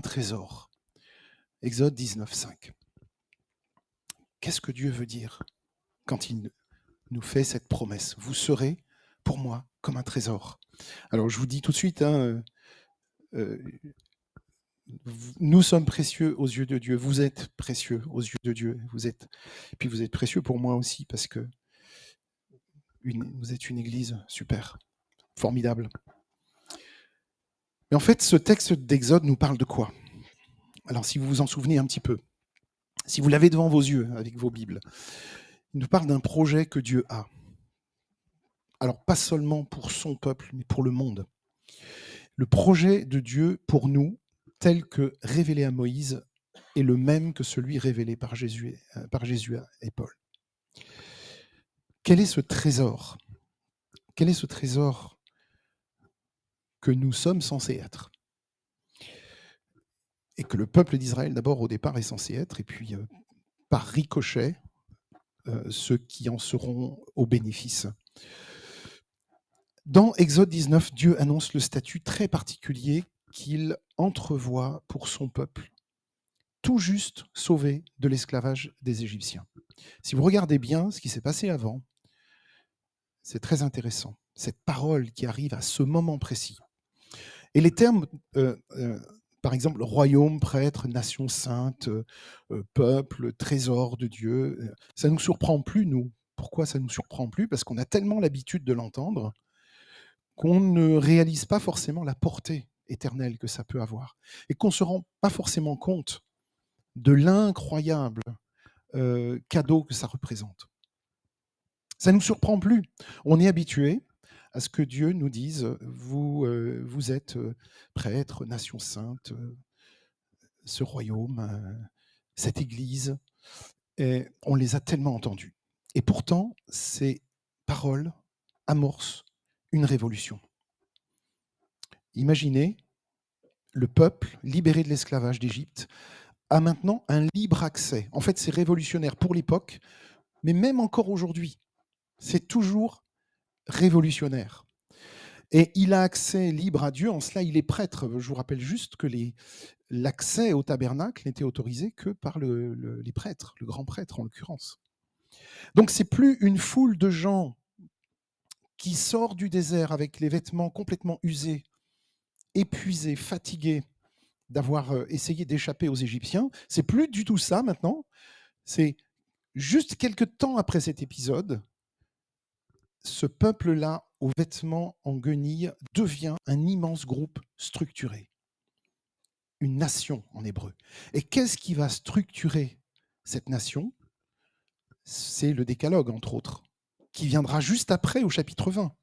trésor. Exode 19, 5. Qu'est-ce que Dieu veut dire quand il nous fait cette promesse? Vous serez pour moi comme un trésor. Alors je vous dis tout de suite, nous sommes précieux aux yeux de Dieu. Vous êtes précieux aux yeux de Dieu. Vous êtes précieux pour moi aussi parce que vous êtes une église super, formidable. Mais en fait, ce texte d'Exode nous parle de quoi? Alors si vous vous en souvenez un petit peu, si vous l'avez devant vos yeux avec vos Bibles, il nous parle d'un projet que Dieu a. Alors pas seulement pour son peuple, mais pour le monde. Le projet de Dieu pour nous, tel que révélé à Moïse, est le même que celui révélé par Jésus et Paul. Quel est ce trésor? Quel est ce trésor que nous sommes censés être? Et que le peuple d'Israël, d'abord, au départ, est censé être, et puis, par ricochet, ceux qui en seront au bénéfice. Dans Exode 19, Dieu annonce le statut très particulier qu'il entrevoit pour son peuple, tout juste sauvé de l'esclavage des Égyptiens. Si vous regardez bien ce qui s'est passé avant, c'est très intéressant, cette parole qui arrive à ce moment précis. Et les termes, par exemple, royaume, prêtre, nation sainte, peuple, trésor de Dieu, ça ne nous surprend plus, nous. Pourquoi ça ne nous surprend plus? Parce qu'on a tellement l'habitude de l'entendre qu'on ne réalise pas forcément la portée éternelle que ça peut avoir et qu'on ne se rend pas forcément compte de l'incroyable cadeau que ça représente. Ça ne nous surprend plus. On est habitué à ce que Dieu nous dise, vous êtes prêtre, nation sainte, ce royaume, cette église. Et on les a tellement entendus. Et pourtant, ces paroles amorcent une révolution. Imaginez, le peuple libéré de l'esclavage d'Égypte a maintenant un libre accès. En fait, c'est révolutionnaire pour l'époque, mais même encore aujourd'hui, c'est toujours révolutionnaire. Et il a accès libre à Dieu, en cela il est prêtre. Je vous rappelle juste que l'accès au tabernacle n'était autorisé que par les prêtres, le grand prêtre en l'occurrence. Donc c'est plus une foule de gens qui sort du désert avec les vêtements complètement usés, épuisés, fatigués d'avoir essayé d'échapper aux Égyptiens. C'est plus du tout ça maintenant. C'est juste quelques temps après cet épisode, ce peuple-là, aux vêtements en guenilles, devient un immense groupe structuré. Une nation en hébreu. Et qu'est-ce qui va structurer cette nation? C'est le décalogue, entre autres, qui viendra juste après au chapitre 20.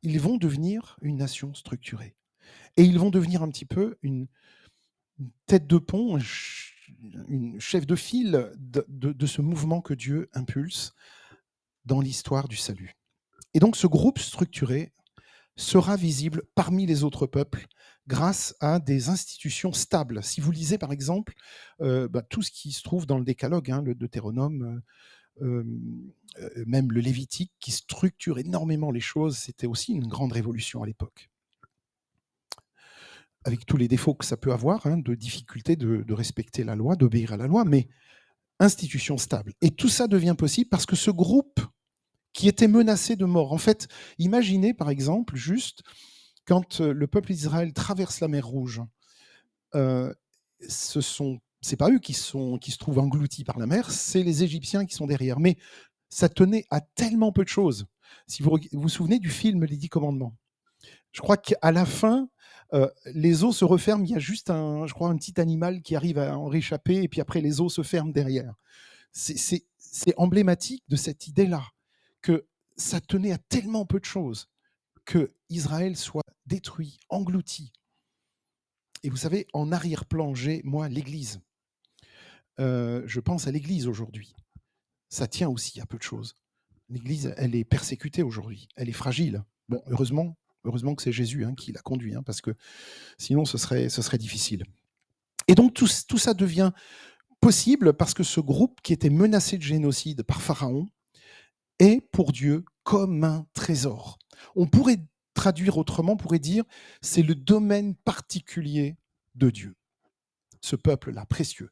Ils vont devenir une nation structurée. Et ils vont devenir un petit peu une tête de pont, une chef de file de ce mouvement que Dieu impulse dans l'histoire du salut. Et donc ce groupe structuré sera visible parmi les autres peuples grâce à des institutions stables. Si vous lisez par exemple tout ce qui se trouve dans le Décalogue, le Deutéronome, même le Lévitique, qui structure énormément les choses, c'était aussi une grande révolution à l'époque. Avec tous les défauts que ça peut avoir, de difficulté de respecter la loi, d'obéir à la loi, mais institution stable. Et tout ça devient possible parce que ce groupe qui était menacé de mort, en fait, imaginez par exemple juste quand le peuple d'Israël traverse la mer Rouge, c'est pas eux qui se trouvent engloutis par la mer, c'est les Égyptiens qui sont derrière. Mais ça tenait à tellement peu de choses. Si vous vous souvenez du film Les 10 Commandements, je crois qu'à la fin, les eaux se referment, il y a juste un petit animal qui arrive à en réchapper, et puis après les eaux se ferment derrière. C'est emblématique de cette idée-là, que ça tenait à tellement peu de choses que Israël soit détruit, englouti. Et vous savez, en arrière-plan, j'ai, moi, l'Église. Je pense à l'Église aujourd'hui. Ça tient aussi à peu de choses. L'Église, elle est persécutée aujourd'hui. Elle est fragile. Bon, heureusement que c'est Jésus qui l'a conduit, parce que sinon ce serait difficile. Et donc tout ça devient possible parce que ce groupe qui était menacé de génocide par Pharaon est pour Dieu comme un trésor. On pourrait traduire autrement, on pourrait dire c'est le domaine particulier de Dieu, ce peuple-là, précieux.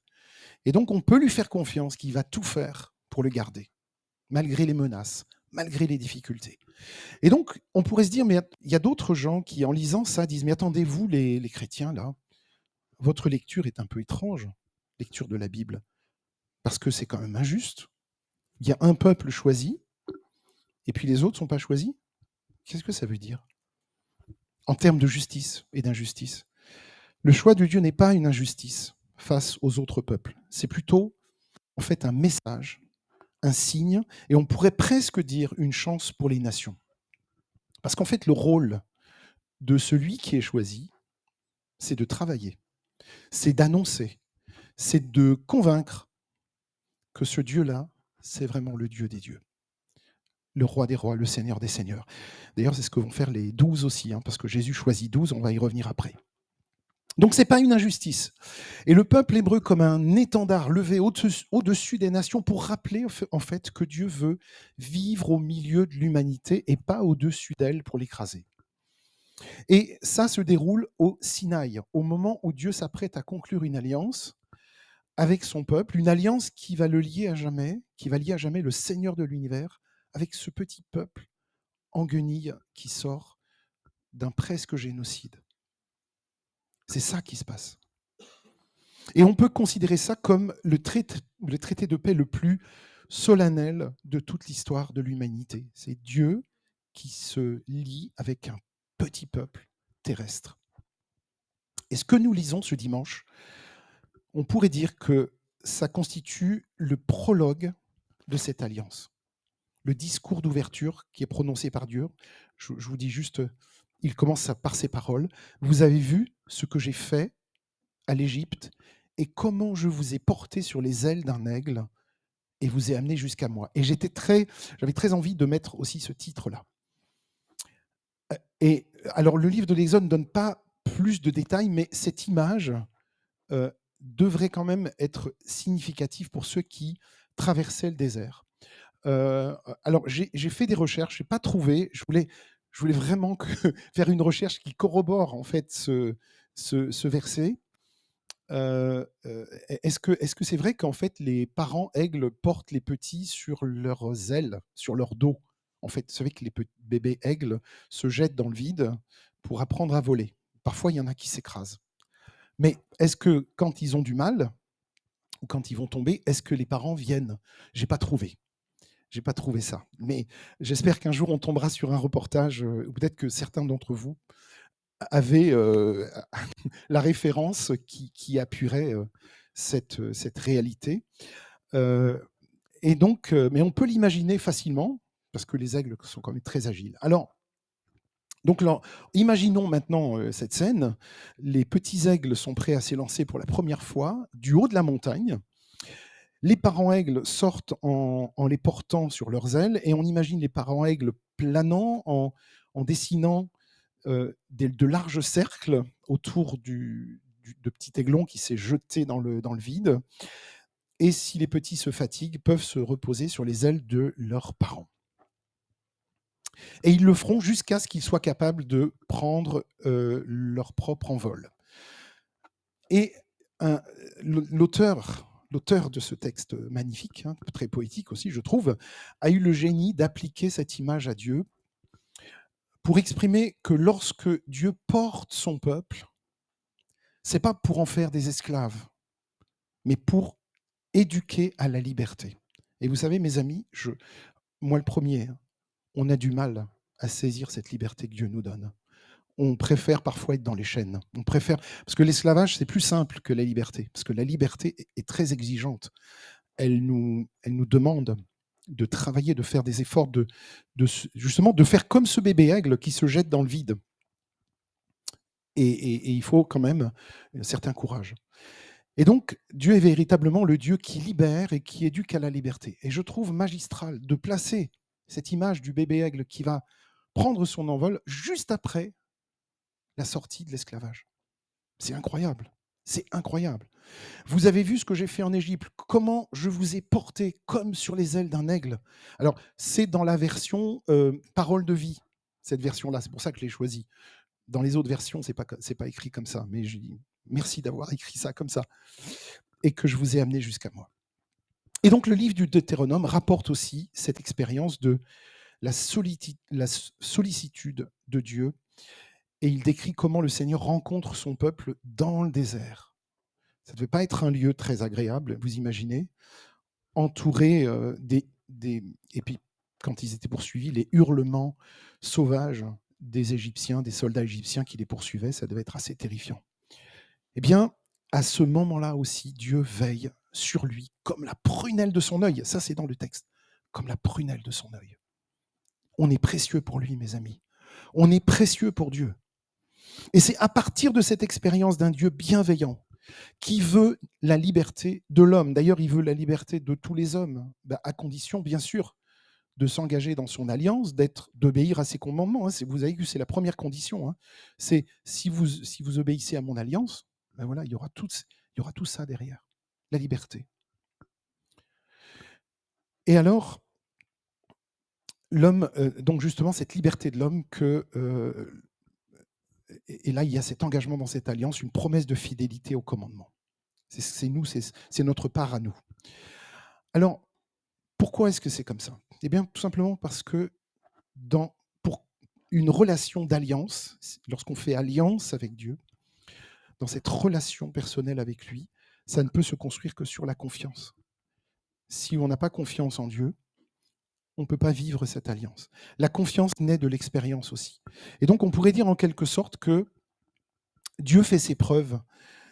Et donc, on peut lui faire confiance qu'il va tout faire pour le garder, malgré les menaces, malgré les difficultés. Et donc, on pourrait se dire, mais il y a d'autres gens qui, en lisant ça, disent, mais attendez, vous, les chrétiens, là, votre lecture est un peu étrange, lecture de la Bible, parce que c'est quand même injuste. Il y a un peuple choisi, et puis les autres ne sont pas choisis. Qu'est-ce que ça veut dire en termes de justice et d'injustice? Le choix de Dieu n'est pas une injustice face aux autres peuples. C'est plutôt, en fait, un message, un signe, et on pourrait presque dire une chance pour les nations. Parce qu'en fait, le rôle de celui qui est choisi, c'est de travailler, c'est d'annoncer, c'est de convaincre que ce Dieu-là, c'est vraiment le Dieu des dieux, le roi des rois, le Seigneur des seigneurs. D'ailleurs, c'est ce que vont faire les 12 aussi, hein, parce que Jésus choisit 12, on va y revenir après. Donc ce n'est pas une injustice. Et le peuple hébreu comme un étendard levé au-dessus des nations pour rappeler en fait que Dieu veut vivre au milieu de l'humanité et pas au-dessus d'elle pour l'écraser. Et ça se déroule au Sinaï, au moment où Dieu s'apprête à conclure une alliance avec son peuple, une alliance qui va le lier à jamais, qui va lier à jamais le Seigneur de l'univers avec ce petit peuple en guenille qui sort d'un presque génocide. C'est ça qui se passe. Et on peut considérer ça comme le traité de paix le plus solennel de toute l'histoire de l'humanité. C'est Dieu qui se lie avec un petit peuple terrestre. Et ce que nous lisons ce dimanche, on pourrait dire que ça constitue le prologue de cette alliance. Le discours d'ouverture qui est prononcé par Dieu, je vous dis juste, il commence par ces paroles. Vous avez vu ce que j'ai fait à l'Égypte et comment je vous ai porté sur les ailes d'un aigle et vous ai amené jusqu'à moi. Et j'avais très envie de mettre aussi ce titre-là. Et alors, le livre de l'Exode ne donne pas plus de détails, mais cette image devrait quand même être significative pour ceux qui traversaient le désert. Alors, j'ai fait des recherches, je n'ai pas trouvé. Je voulais vraiment faire une recherche qui corrobore en fait ce verset. Est-ce que c'est vrai qu'en fait les parents aigles portent les petits sur leurs ailes, sur leur dos? En fait, vous savez que les bébés aigles se jettent dans le vide pour apprendre à voler. Parfois, il y en a qui s'écrasent. Mais est-ce que quand ils ont du mal ou quand ils vont tomber, est-ce que les parents viennent? J'ai pas trouvé. J'ai pas trouvé ça. Mais j'espère qu'un jour on tombera sur un reportage, ou peut-être que certains d'entre vous avaient la référence qui appuierait cette réalité. Et donc, mais on peut l'imaginer facilement, parce que les aigles sont quand même très agiles. Alors, imaginons maintenant cette scène. Les petits aigles sont prêts à s'élancer pour la première fois du haut de la montagne. Les parents aigles sortent en les portant sur leurs ailes, et on imagine les parents aigles planant en dessinant de larges cercles autour de petit aiglon qui s'est jeté dans le vide. Et si les petits se fatiguent, peuvent se reposer sur les ailes de leurs parents. Et ils le feront jusqu'à ce qu'ils soient capables de prendre leur propre envol. Et l'auteur de ce texte magnifique, hein, très poétique aussi, je trouve, a eu le génie d'appliquer cette image à Dieu pour exprimer que lorsque Dieu porte son peuple, c'est pas pour en faire des esclaves, mais pour éduquer à la liberté. Et vous savez, mes amis, moi le premier, hein, on a du mal à saisir cette liberté que Dieu nous donne. On préfère parfois être dans les chaînes. Parce que l'esclavage, c'est plus simple que la liberté. Parce que la liberté est très exigeante. Elle nous demande de travailler, de faire des efforts, justement de faire comme ce bébé aigle qui se jette dans le vide. Et il faut quand même un certain courage. Et donc, Dieu est véritablement le Dieu qui libère et qui éduque à la liberté. Et je trouve magistral de placer cette image du bébé aigle qui va prendre son envol juste après la sortie de l'esclavage. C'est incroyable. C'est incroyable. Vous avez vu ce que j'ai fait en Égypte, comment je vous ai porté comme sur les ailes d'un aigle. Alors, c'est dans la version parole de vie, cette version-là, c'est pour ça que je l'ai choisie. Dans les autres versions, c'est pas écrit comme ça, mais Merci d'avoir écrit ça comme ça et que je vous ai amené jusqu'à moi. Et donc le livre du Deutéronome rapporte aussi cette expérience de la sollicitude de Dieu et il décrit comment le Seigneur rencontre son peuple dans le désert. Ça ne devait pas être un lieu très agréable, vous imaginez, entouré et puis quand ils étaient poursuivis, les hurlements sauvages des Égyptiens, des soldats égyptiens qui les poursuivaient, ça devait être assez terrifiant. Eh bien, à ce moment-là aussi, Dieu veille sur lui comme la prunelle de son œil. Ça, c'est dans le texte. Comme la prunelle de son œil. On est précieux pour lui, mes amis. On est précieux pour Dieu. Et c'est à partir de cette expérience d'un Dieu bienveillant qui veut la liberté de l'homme. D'ailleurs, il veut la liberté de tous les hommes, à condition, bien sûr, de s'engager dans son alliance, d'obéir à ses commandements. Vous avez vu, c'est la première condition. C'est si vous obéissez à mon alliance, voilà, il y aura tout ça derrière, la liberté. Et alors, l'homme, donc justement, cette liberté de l'homme et là, il y a cet engagement dans cette alliance, une promesse de fidélité au commandement. C'est nous, c'est notre part à nous. Alors, pourquoi est-ce que c'est comme ça? Eh bien, tout simplement parce que pour une relation d'alliance, lorsqu'on fait alliance avec Dieu, dans cette relation personnelle avec lui, ça ne peut se construire que sur la confiance. Si on n'a pas confiance en Dieu, on ne peut pas vivre cette alliance. La confiance naît de l'expérience aussi. Et donc, on pourrait dire en quelque sorte que Dieu fait ses preuves,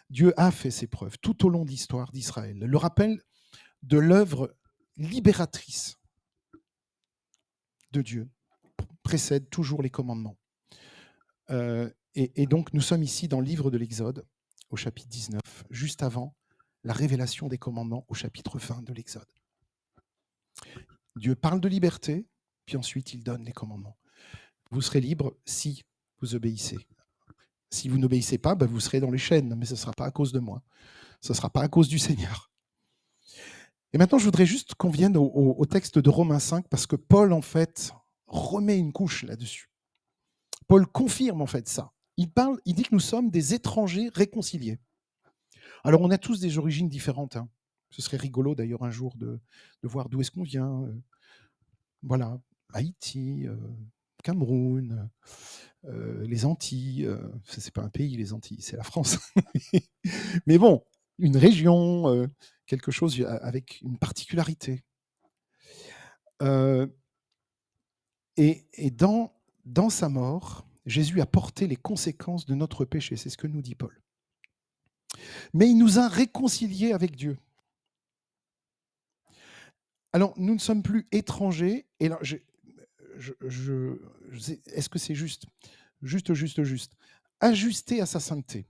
Dieu a fait ses preuves tout au long de l'histoire d'Israël. Le rappel de l'œuvre libératrice de Dieu précède toujours les commandements. Et donc, nous sommes ici dans le livre de l'Exode, au chapitre 19, juste avant la révélation des commandements, au chapitre 20 de l'Exode. Dieu parle de liberté, puis ensuite il donne les commandements. Vous serez libre si vous obéissez. Si vous n'obéissez pas, vous serez dans les chaînes, mais ce ne sera pas à cause de moi. Ce ne sera pas à cause du Seigneur. Et maintenant, je voudrais juste qu'on vienne au texte de Romains 5, parce que Paul, en fait, remet une couche là-dessus. Paul confirme, en fait, ça. Il dit que nous sommes des étrangers réconciliés. Alors, on a tous des origines différentes. Ce serait rigolo, d'ailleurs, un jour, de voir d'où est-ce qu'on vient. Voilà, Haïti, Cameroun, les Antilles. Ce n'est pas un pays, les Antilles, c'est la France. Mais bon, une région, quelque chose avec une particularité. Et dans sa mort, Jésus a porté les conséquences de notre péché. C'est ce que nous dit Paul. Mais il nous a réconciliés avec Dieu. Alors, nous ne sommes plus étrangers. Et alors, est-ce que c'est juste? Juste. Ajusté à sa sainteté.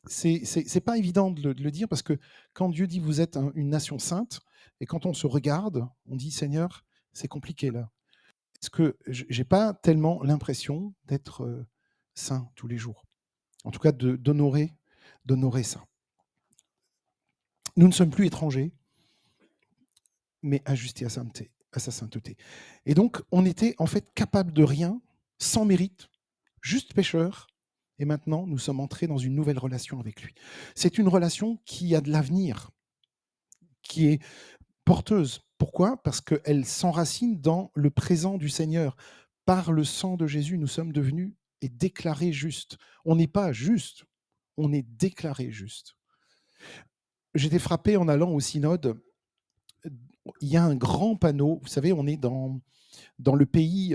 C'est pas évident de le dire parce que quand Dieu dit vous êtes une nation sainte, et quand on se regarde, on dit Seigneur, c'est compliqué là. Parce que j'ai pas tellement l'impression d'être saint tous les jours. En tout cas, d'honorer ça. Nous ne sommes plus étrangers, mais ajustés à sa sainteté. Et donc, on était en fait capable de rien, sans mérite, juste pécheurs, et maintenant, nous sommes entrés dans une nouvelle relation avec lui. C'est une relation qui a de l'avenir, qui est porteuse. Pourquoi? Parce qu'elle s'enracine dans le présent du Seigneur. Par le sang de Jésus, nous sommes devenus et déclarés justes. On n'est pas juste, on est déclarés justes. J'étais frappé en allant au synode. Il y a un grand panneau. Vous savez, on est dans le pays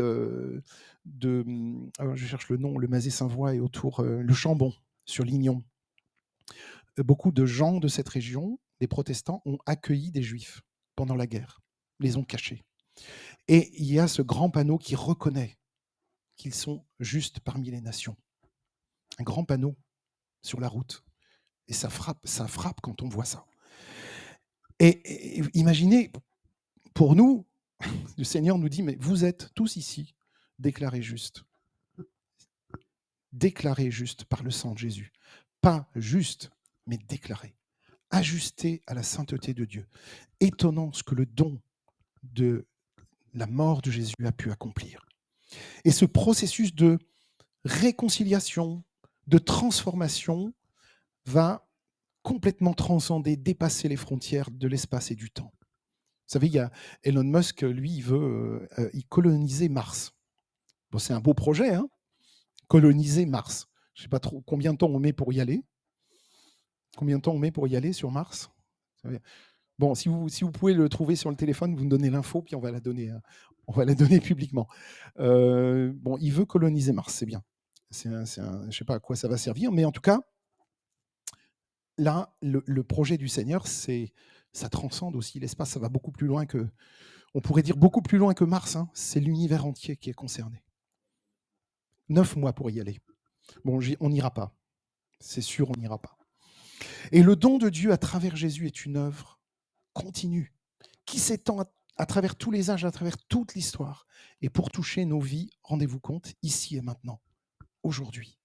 je cherche le nom, le Mazet-Saint-Voix et autour, le Chambon, sur Lignon. Beaucoup de gens de cette région, des protestants, ont accueilli des juifs pendant la guerre, les ont cachés. Et il y a ce grand panneau qui reconnaît qu'ils sont justes parmi les nations. Un grand panneau sur la route. Et ça frappe quand on voit ça. Et imaginez, pour nous, le Seigneur nous dit, mais vous êtes tous ici déclarés justes. Déclarés justes par le sang de Jésus. Pas juste, mais déclarés. Ajustés à la sainteté de Dieu. Étonnant ce que le don de la mort de Jésus a pu accomplir. Et ce processus de réconciliation, de transformation, va complètement transcender, dépasser les frontières de l'espace et du temps. Vous savez, il y a Elon Musk, lui, il veut coloniser Mars. Bon, c'est un beau projet, hein, coloniser Mars. Je ne sais pas trop combien de temps on met pour y aller. Combien de temps on met pour y aller sur Mars? Bon, si vous pouvez le trouver sur le téléphone, vous me donnez l'info, puis on va la donner publiquement. Bon, il veut coloniser Mars, c'est bien. Je ne sais pas à quoi ça va servir, mais en tout cas, là, le projet du Seigneur, ça transcende aussi l'espace, ça va beaucoup plus loin que, on pourrait dire beaucoup plus loin que Mars, hein. C'est l'univers entier qui est concerné. 9 mois pour y aller. Bon, on n'ira pas. C'est sûr, on n'ira pas. Et le don de Dieu à travers Jésus est une œuvre continue, qui s'étend à travers tous les âges, à travers toute l'histoire. Et pour toucher nos vies, rendez-vous compte, ici et maintenant, aujourd'hui.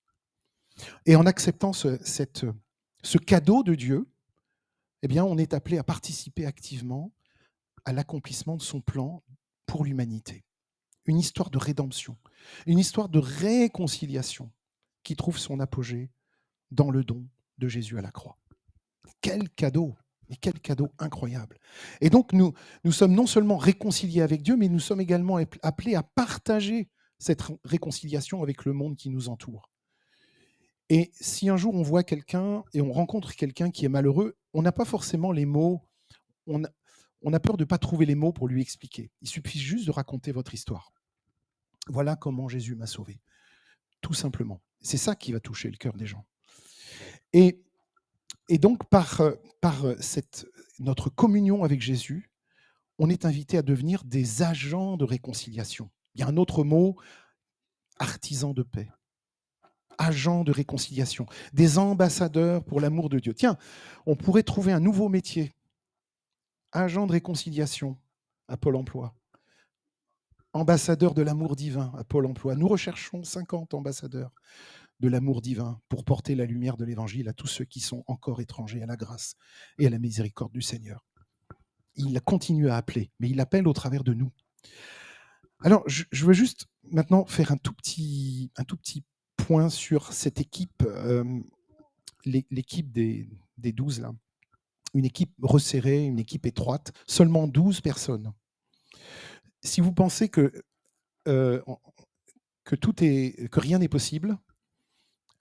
Et en acceptant ce cadeau de Dieu, eh bien, on est appelé à participer activement à l'accomplissement de son plan pour l'humanité. Une histoire de rédemption, une histoire de réconciliation qui trouve son apogée dans le don de Jésus à la croix. Quel cadeau! Et quel cadeau incroyable. Et donc, nous sommes non seulement réconciliés avec Dieu, mais nous sommes également appelés à partager cette réconciliation avec le monde qui nous entoure. Et si un jour on voit quelqu'un et on rencontre quelqu'un qui est malheureux, on n'a pas forcément les mots, on a peur de ne pas trouver les mots pour lui expliquer. Il suffit juste de raconter votre histoire. Voilà comment Jésus m'a sauvé, tout simplement. C'est ça qui va toucher le cœur des gens. Et donc, par notre communion avec Jésus, on est invité à devenir des agents de réconciliation. Il y a un autre mot, artisans de paix, agents de réconciliation, des ambassadeurs pour l'amour de Dieu. Tiens, on pourrait trouver un nouveau métier, agent de réconciliation à Pôle emploi, ambassadeur de l'amour divin à Pôle emploi. Nous recherchons 50 ambassadeurs de l'amour divin pour porter la lumière de l'Évangile à tous ceux qui sont encore étrangers à la grâce et à la miséricorde du Seigneur. Il continue à appeler, mais il appelle au travers de nous. Alors, je veux juste maintenant faire un tout petit point sur cette équipe, l'équipe des 12, là. Une équipe resserrée, une équipe étroite, seulement 12 personnes. Si vous pensez que rien n'est possible,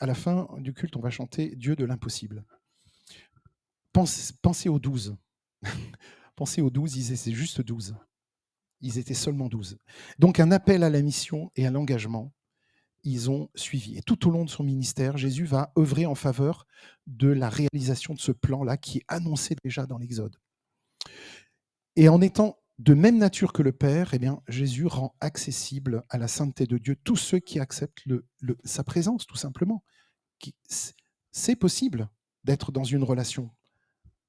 à la fin du culte, on va chanter Dieu de l'impossible. Pensez aux 12. Pensez aux 12, ils étaient juste 12. Ils étaient seulement 12. Donc un appel à la mission et à l'engagement, ils ont suivi. Et tout au long de son ministère, Jésus va œuvrer en faveur de la réalisation de ce plan-là qui est annoncé déjà dans l'Exode. Et en étant de même nature que le Père, eh bien, Jésus rend accessible à la sainteté de Dieu tous ceux qui acceptent sa présence, tout simplement. C'est possible d'être dans une relation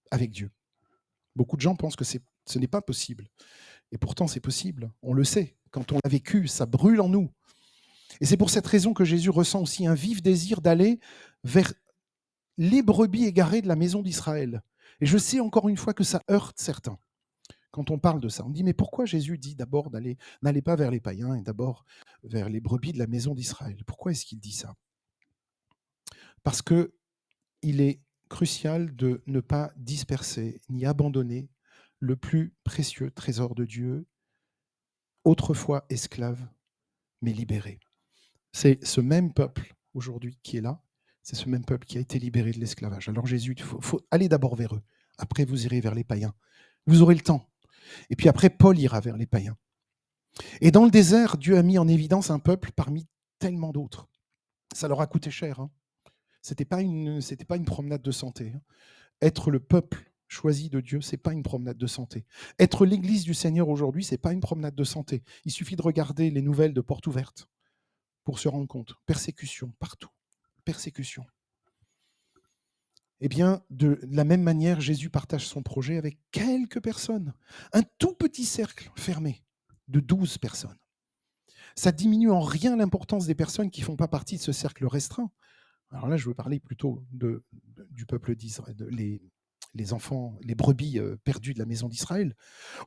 avec Dieu. Beaucoup de gens pensent que ce n'est pas possible. Et pourtant, c'est possible. On le sait. Quand on l'a vécu, ça brûle en nous. Et c'est pour cette raison que Jésus ressent aussi un vif désir d'aller vers les brebis égarées de la maison d'Israël. Et je sais encore une fois que ça heurte certains quand on parle de ça. On dit, mais pourquoi Jésus dit d'abord n'allez pas vers les païens et d'abord vers les brebis de la maison d'Israël? Pourquoi est-ce qu'il dit ça? Parce qu'il est crucial de ne pas disperser ni abandonner le plus précieux trésor de Dieu, autrefois esclave, mais libéré. C'est ce même peuple aujourd'hui qui est là, c'est ce même peuple qui a été libéré de l'esclavage. Alors Jésus, il faut aller d'abord vers eux, après vous irez vers les païens. Vous aurez le temps. Et puis après, Paul ira vers les païens. Et dans le désert, Dieu a mis en évidence un peuple parmi tellement d'autres. Ça leur a coûté cher. Hein. C'était pas une promenade de santé. Hein. Être le peuple choisi de Dieu, c'est pas une promenade de santé. Être l'Église du Seigneur aujourd'hui, c'est pas une promenade de santé. Il suffit de regarder les nouvelles de Porte Ouverte pour se rendre compte. Persécution, partout. Persécution. Eh bien, de la même manière, Jésus partage son projet avec quelques personnes. Un tout petit cercle fermé de 12 personnes. Ça diminue en rien l'importance des personnes qui ne font pas partie de ce cercle restreint. Alors là, je veux parler plutôt du peuple d'Israël, les enfants, les brebis perdues de la maison d'Israël.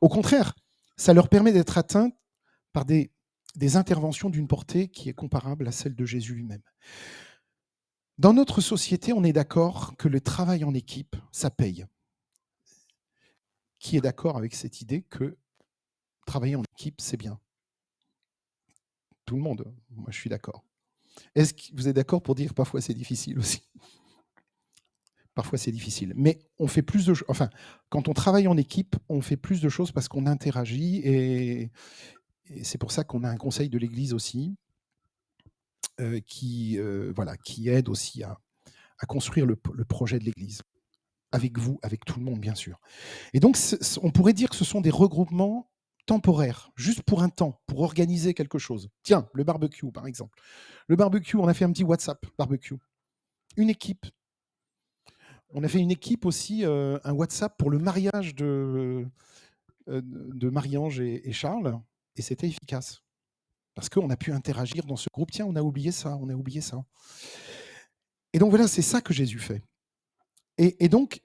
Au contraire, ça leur permet d'être atteints par des interventions d'une portée qui est comparable à celle de Jésus lui-même. Dans notre société, on est d'accord que le travail en équipe, ça paye. Qui est d'accord avec cette idée que travailler en équipe, c'est bien? Tout le monde. Moi, je suis d'accord. Est-ce que vous êtes d'accord pour dire que parfois c'est difficile aussi? Parfois c'est difficile. Mais on fait plus de enfin, quand on travaille en équipe, on fait plus de choses parce qu'on interagit et c'est pour ça qu'on a un conseil de l'Église aussi, voilà, qui aide aussi à construire le projet de l'Église. Avec vous, avec tout le monde, bien sûr. Et donc, on pourrait dire que ce sont des regroupements temporaires, juste pour un temps, pour organiser quelque chose. Tiens, le barbecue, par exemple. Le barbecue, on a fait un petit WhatsApp barbecue. Une équipe. On a fait une équipe aussi, un WhatsApp pour le mariage de Marie-Ange et Charles, et c'était efficace. Parce qu'on a pu interagir dans ce groupe. Tiens, on a oublié ça, on a oublié ça. Et donc voilà, c'est ça que Jésus fait. Et donc,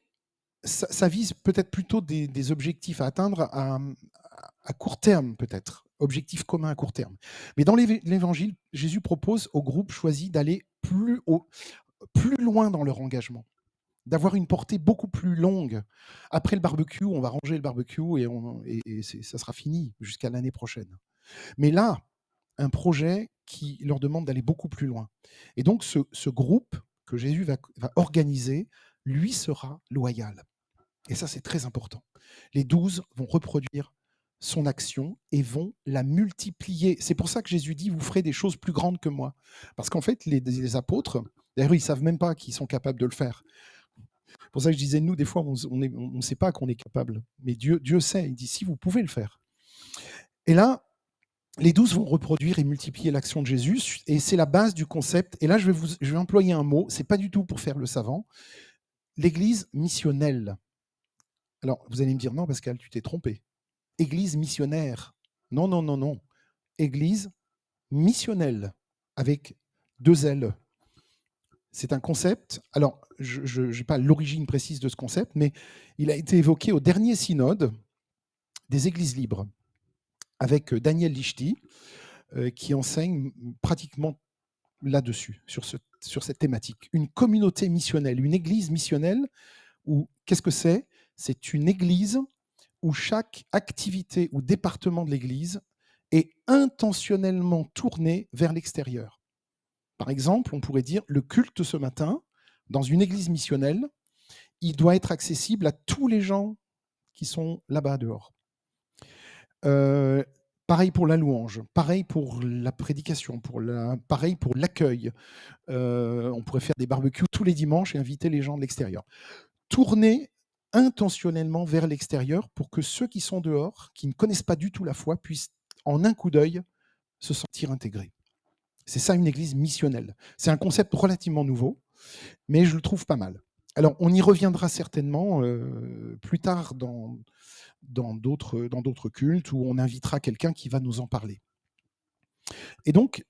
ça vise peut-être plutôt des objectifs à atteindre à court terme, peut-être. Objectifs communs à court terme. Mais dans l'Évangile, Jésus propose au groupe choisi d'aller plus loin dans leur engagement, d'avoir une portée beaucoup plus longue. Après le barbecue, on va ranger le barbecue et ça sera fini jusqu'à l'année prochaine. Mais là, un projet qui leur demande d'aller beaucoup plus loin. Et donc, ce groupe que Jésus va organiser, lui sera loyal. Et ça, c'est très important. Les 12 vont reproduire son action et vont la multiplier. C'est pour ça que Jésus dit, vous ferez des choses plus grandes que moi. Parce qu'en fait, les apôtres, d'ailleurs, ils ne savent même pas qu'ils sont capables de le faire. C'est pour ça que je disais, nous, des fois, on ne sait pas qu'on est capable. Mais Dieu sait, il dit, si vous pouvez le faire. Et là, les 12 vont reproduire et multiplier l'action de Jésus. Et c'est la base du concept. Et là, je vais employer un mot, ce n'est pas du tout pour faire le savant, l'église missionnelle. Alors, vous allez me dire, non, Pascal, tu t'es trompé. Église missionnaire. Non, non, non, non. Église missionnelle, avec 2 L. C'est un concept. Alors, je n'ai pas l'origine précise de ce concept, mais il a été évoqué au dernier synode des églises libres, avec Daniel Lichty, qui enseigne pratiquement là-dessus, sur cette thématique. Une communauté missionnelle, une église missionnelle, qu'est-ce que c'est? C'est une église où chaque activité ou département de l'Église est intentionnellement tourné vers l'extérieur. Par exemple, on pourrait dire le culte ce matin, dans une église missionnelle, il doit être accessible à tous les gens qui sont là-bas dehors. Pareil pour la louange, pareil pour la prédication, pareil pour l'accueil. On pourrait faire des barbecues tous les dimanches et inviter les gens de l'extérieur. Tourner intentionnellement vers l'extérieur pour que ceux qui sont dehors, qui ne connaissent pas du tout la foi, puissent en un coup d'œil se sentir intégrés. C'est ça une église missionnelle. C'est un concept relativement nouveau, mais je le trouve pas mal. Alors, on y reviendra certainement plus tard dans d'autres cultes où on invitera quelqu'un qui va nous en parler. Et donc,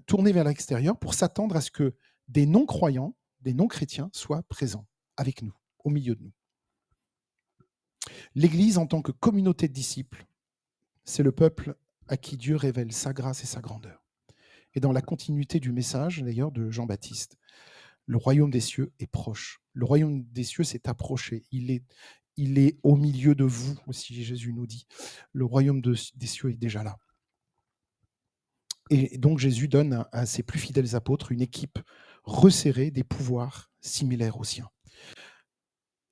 tourner vers l'extérieur pour s'attendre à ce que des non-croyants, des non-chrétiens soient présents avec nous, au milieu de nous. L'Église, en tant que communauté de disciples, c'est le peuple à qui Dieu révèle sa grâce et sa grandeur. Et dans la continuité du message, d'ailleurs, de Jean-Baptiste, le royaume des cieux est proche. Le royaume des cieux s'est approché. Il est au milieu de vous, aussi Jésus nous dit. Le royaume des cieux est déjà là. Et donc Jésus donne à ses plus fidèles apôtres une équipe resserrée des pouvoirs similaires aux siens.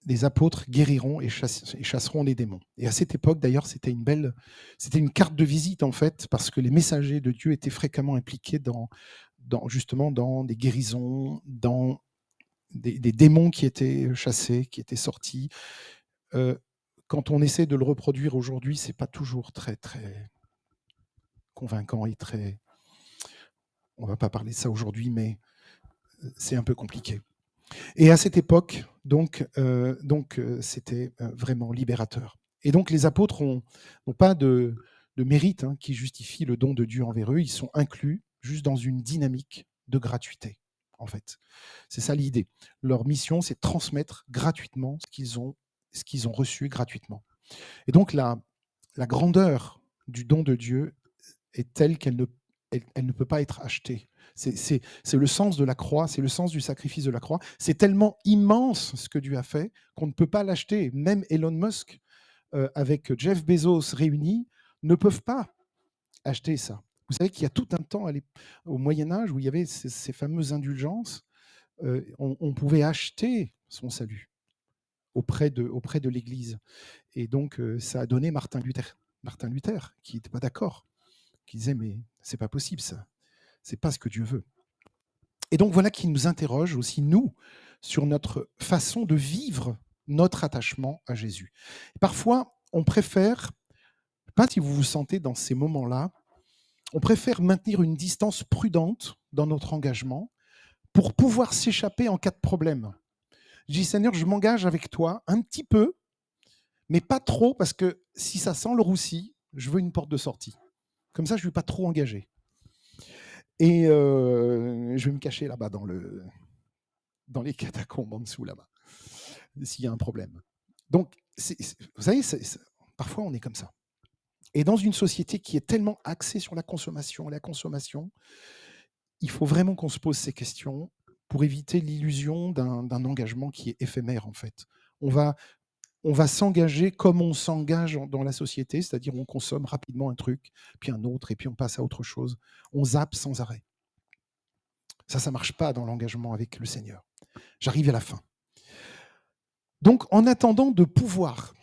Les apôtres guériront et chasseront les démons. Et à cette époque, d'ailleurs, c'était une carte de visite, en fait, parce que les messagers de Dieu étaient fréquemment impliqués justement dans des guérisons, dans des démons qui étaient chassés, qui étaient sortis. Quand on essaie de le reproduire aujourd'hui, c'est pas toujours très, très convaincant et très... On va pas parler de ça aujourd'hui, mais c'est un peu compliqué. Et à cette époque, c'était vraiment libérateur. Et donc les apôtres n'ont pas de mérite qui justifie le don de Dieu envers eux. Ils sont inclus juste dans une dynamique de gratuité, en fait. C'est ça l'idée. Leur mission, c'est de transmettre gratuitement ce qu'ils ont reçu gratuitement. Et donc la grandeur du don de Dieu est telle qu'elle ne elle ne peut pas être achetée. C'est le sens de la croix, c'est le sens du sacrifice de la croix. C'est tellement immense ce que Dieu a fait qu'on ne peut pas l'acheter. Même Elon Musk, avec Jeff Bezos réunis, ne peuvent pas acheter ça. Vous savez qu'il y a tout un temps au Moyen-Âge où il y avait ces fameuses indulgences, on pouvait acheter son salut auprès de l'Église. Et donc, ça a donné Martin Luther. Martin Luther, qui n'était pas d'accord, qui disait mais c'est pas possible ça, c'est pas ce que Dieu veut. Et donc voilà qui nous interroge aussi nous sur notre façon de vivre notre attachement à Jésus. Parfois, on préfère, je sais pas si vous vous sentez dans ces moments-là, on préfère maintenir une distance prudente dans notre engagement pour pouvoir s'échapper en cas de problème. Je dis Seigneur, je m'engage avec toi un petit peu, mais pas trop, parce que si ça sent le roussi, je veux une porte de sortie. Comme ça, je ne vais pas trop engager. Et je vais me cacher là-bas dans les catacombes en dessous, là-bas, s'il y a un problème. Donc, vous savez, parfois on est comme ça. Et dans une société qui est tellement axée sur la consommation, il faut vraiment qu'on se pose ces questions pour éviter l'illusion d'un engagement qui est éphémère, en fait. On va s'engager comme on s'engage dans la société, c'est-à-dire on consomme rapidement un truc, puis un autre, et puis on passe à autre chose. On zappe sans arrêt. Ça ne marche pas dans l'engagement avec le Seigneur. J'arrive à la fin. Donc, en attendant de pouvoir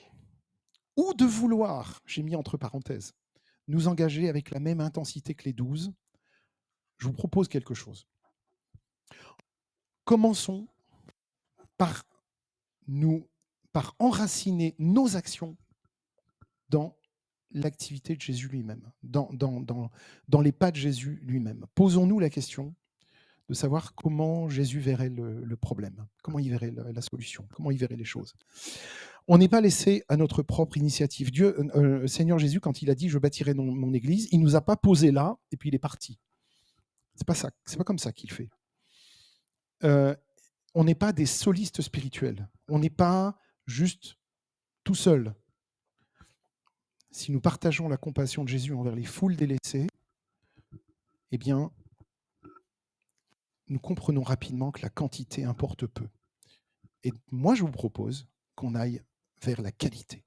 ou de vouloir, j'ai mis entre parenthèses, nous engager avec la même intensité que les 12, je vous propose quelque chose. Commençons par enraciner nos actions dans l'activité de Jésus lui-même, dans les pas de Jésus lui-même. Posons-nous la question de savoir comment Jésus verrait le problème, comment il verrait la solution, comment il verrait les choses. On n'est pas laissé à notre propre initiative. Dieu, Seigneur Jésus, quand il a dit « je bâtirai mon église », il ne nous a pas posé là et puis il est parti. C'est pas ça, c'est pas comme ça qu'il fait. On n'est pas des solistes spirituels. On n'est pas juste tout seul. Si nous partageons la compassion de Jésus envers les foules délaissées, eh bien, nous comprenons rapidement que la quantité importe peu. Et moi, je vous propose qu'on aille vers la qualité.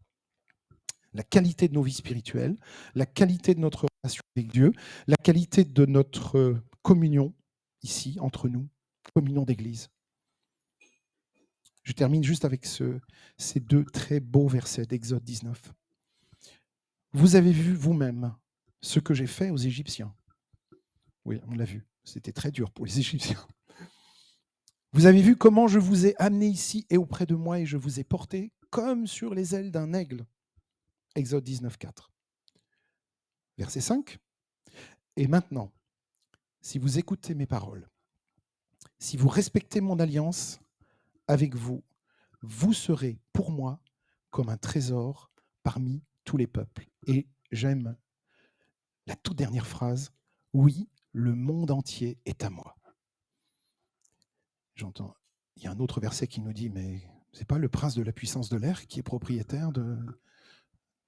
La qualité de nos vies spirituelles, la qualité de notre relation avec Dieu, la qualité de notre communion ici, entre nous, communion d'église. Je termine juste avec ces deux très beaux versets d'Exode 19. Vous avez vu vous-même ce que j'ai fait aux Égyptiens. Oui, on l'a vu. C'était très dur pour les Égyptiens. Vous avez vu comment je vous ai amené ici et auprès de moi et je vous ai porté comme sur les ailes d'un aigle. Exode 19, 4. Verset 5. Et maintenant, si vous écoutez mes paroles, si vous respectez mon alliance avec vous, vous serez pour moi comme un trésor parmi tous les peuples. Et j'aime la toute dernière phrase. Oui, le monde entier est à moi. J'entends, il y a un autre verset qui nous dit, mais ce n'est pas le prince de la puissance de l'air qui est propriétaire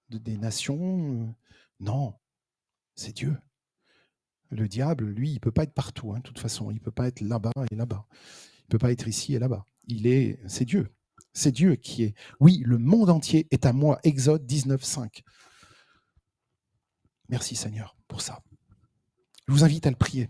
des nations? Non, c'est Dieu. Le diable, lui, il ne peut pas être partout, de toute façon. Il ne peut pas être là-bas et là-bas. Il ne peut pas être ici et là-bas. C'est Dieu. C'est Dieu qui est. Oui, le monde entier est à moi. Exode 19, 5. Merci Seigneur pour ça. Je vous invite à le prier.